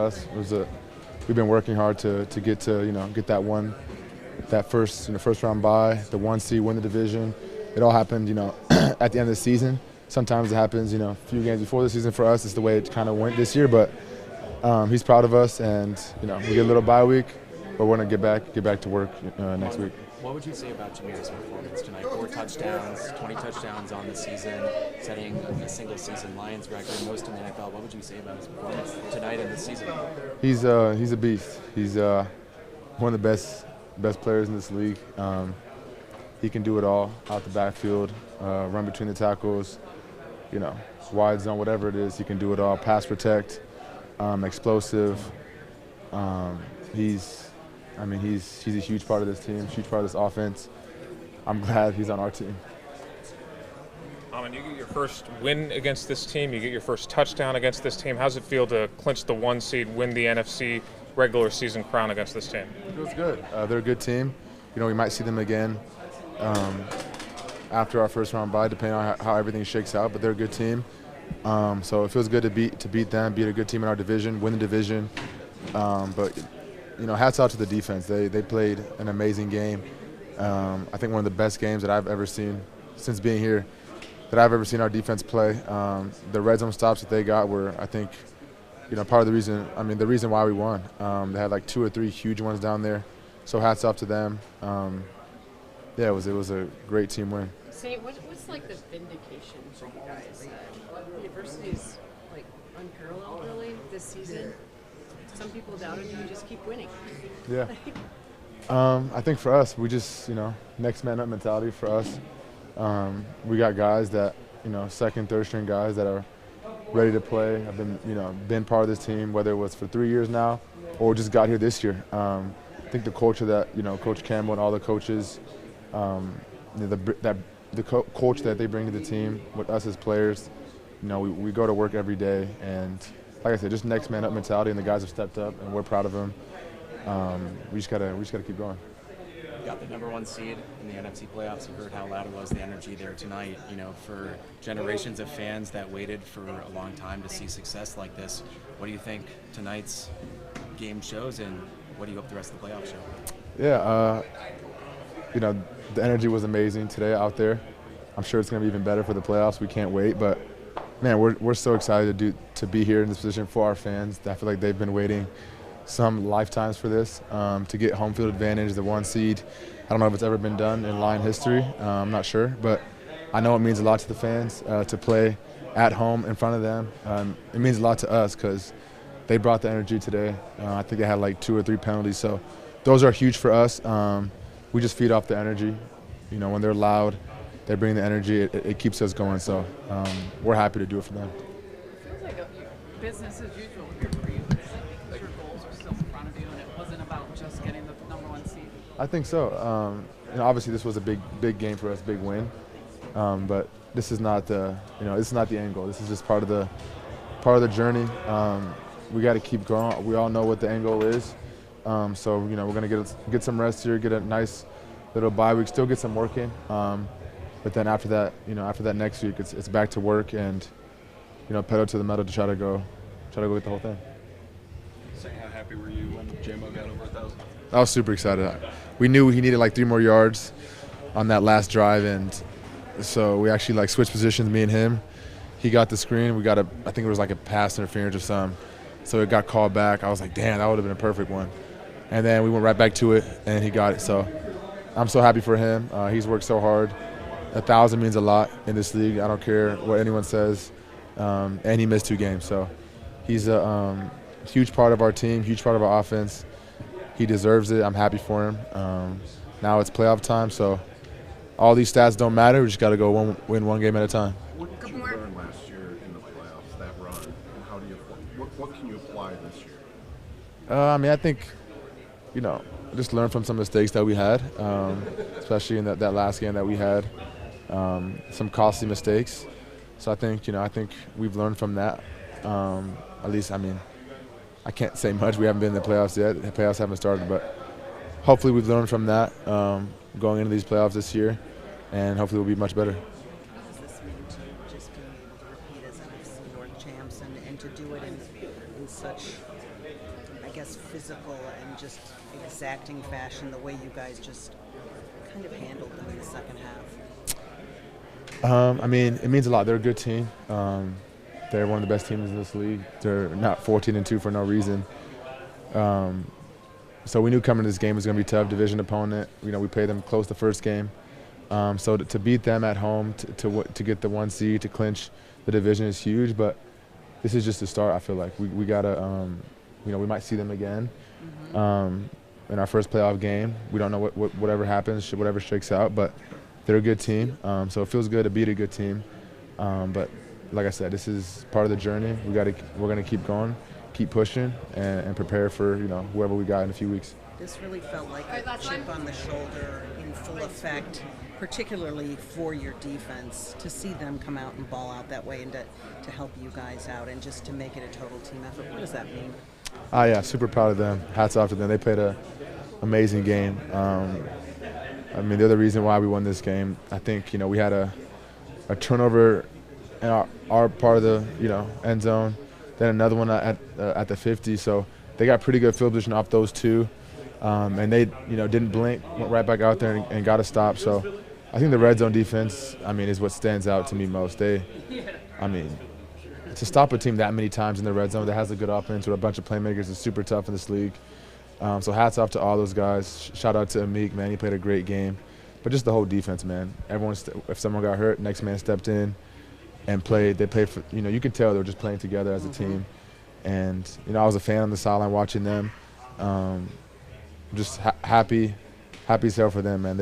Us, we've been working hard to get that first round bye, the 1 seed, win the division. It all happened at the end of the season. Sometimes it happens a few games before the season. For us, it's the way it kind of went this year. But he's proud of us, and we get a little bye week, but we're gonna get back to work next week. What would you say about Jahmyr's performance tonight? 4 touchdowns, 20 touchdowns on the season, setting a single-season Lions record, most in the NFL. What would you say about his performance tonight and this season? He's a beast. He's one of the best players in this league. He can do it all out the backfield, run between the tackles, wide zone, whatever it is. He can do it all. Pass protect, explosive. He's a huge part of this team, huge part of this offense. I'm glad he's on our team. Amon, you get your first win against this team. You get your first touchdown against this team. How's it feel to clinch the 1 seed, win the NFC regular season crown against this team? It feels good. They're a good team. We might see them again after our first round bye, depending on how everything shakes out. But they're a good team. So it feels good to beat them, beat a good team in our division, win the division. But hats out to the defense. They played an amazing game. I think one of the best games that I've ever seen since being here, that I've ever seen our defense play. The red zone stops that they got were, I think, part of the reason. The reason why we won. They had like 2 or 3 huge ones down there. So hats off to them. It was a great team win. Say, what's like the vindication for you guys? University is like unparalleled really this season. Some people doubted you, just keep winning. Yeah. I think for us, we just, next man up mentality for us. We got guys that, second, third string guys that are ready to play. I've been part of this team, whether it was for 3 years now or just got here this year. I think the culture that, Coach Campbell and all the coaches, the culture that they bring to the team with us as players, we go to work every day, and like I said, just next man up mentality, and the guys have stepped up, and we're proud of them. We just gotta keep going. You got the #1 seed in the NFC playoffs. You heard how loud it was, the energy there tonight. For generations of fans that waited for a long time to see success like this, what do you think tonight's game shows, and what do you hope the rest of the playoffs show? Yeah, the energy was amazing today out there. I'm sure it's gonna be even better for the playoffs. We can't wait, but man, we're so excited to be here in this position for our fans. I feel like they've been waiting some lifetimes for this, to get home field advantage, the 1 seed. I don't know if it's ever been done in Lion history. I'm not sure, but I know it means a lot to the fans to play at home in front of them. It means a lot to us because they brought the energy today. I think they had like 2 or 3 penalties, so those are huge for us. We just feed off the energy. When they're loud, they bring the energy. It keeps us going, so we're happy to do it for them. It feels like business as usual here for you, because your goals are still in front of you, and it wasn't about just getting the #1 seed. I think so. Obviously this was a big game for us, big win. But this is not it's not the end goal. This is just part of the journey. We got to keep growing. We all know what the end goal is. So we're gonna get some rest here, get a nice little bye week, still get some work in. But then after that next week, it's back to work and pedal to the metal to try to go get the whole thing. Say, how happy were you when Jahmyr got over 1,000? I was super excited. We knew he needed like 3 more yards on that last drive, and so we actually switched positions, me and him. He got the screen. I think it was like a pass interference or something. So it got called back. I was like, damn, that would have been a perfect one. And then we went right back to it, and he got it. So I'm so happy for him. He's worked so hard. 1,000 means a lot in this league. I don't care what anyone says. And he missed 2 games. So he's a huge part of our team, huge part of our offense. He deserves it. I'm happy for him. Now it's playoff time, so all these stats don't matter. We just got to go win 1 game at a time. What did you learn last year in the playoffs, that run? And how do you what can you apply this year? I think, just learn from some mistakes that we had, especially in that last game that we had, some costly mistakes. So I think we've learned from that. At least, I can't say much. We haven't been in the playoffs yet. The playoffs haven't started, but hopefully we've learned from that going into these playoffs this year, and hopefully we'll be much better. What does this mean to just being able to repeat as NFC North champs and to do it in such this physical and just exacting fashion, the way you guys just kind of handled them in the second half? I mean, it means a lot. They're a good team. They're one of the best teams in this league. They're not 14-2 for no reason. So we knew coming to this game was going to be a tough division opponent. You know, we played them close the first game. So to beat them at home, to get the 1 seed, to clinch the division is huge. But this is just the start. I feel like we gotta, you know, we might see them again in our first playoff game. We don't know whatever happens, whatever shakes out. But they're a good team. So it feels good to beat a good team. But like I said, this is part of the journey. We're gonna keep going, keep pushing, and prepare for, you know, whoever we got in a few weeks. This really felt like a chip on the shoulder in full effect, particularly for your defense, to see them come out and ball out that way and to help you guys out and just to make it a total team effort. What does that mean? Yeah, super proud of them. Hats off to them. They played an amazing game. I mean, they're the reason why we won this game. I think, you know, we had a turnover in our part of the, you know, end zone, then another one at the 50. So they got pretty good field position off those two. And they, you know, didn't blink, went right back out there and got a stop. So I think the red zone defense, I mean, is what stands out to me most. I mean, to stop a team that many times in the red zone that has a good offense with a bunch of playmakers is super tough in this league. So hats off to all those guys. Shout out to Amik, man. He played a great game. But just the whole defense, man. If someone got hurt, next man stepped in and played. They played for, you know, you could tell they were just playing together as a team. And, you know, I was a fan on the sideline watching them. Just happy as hell for them, man.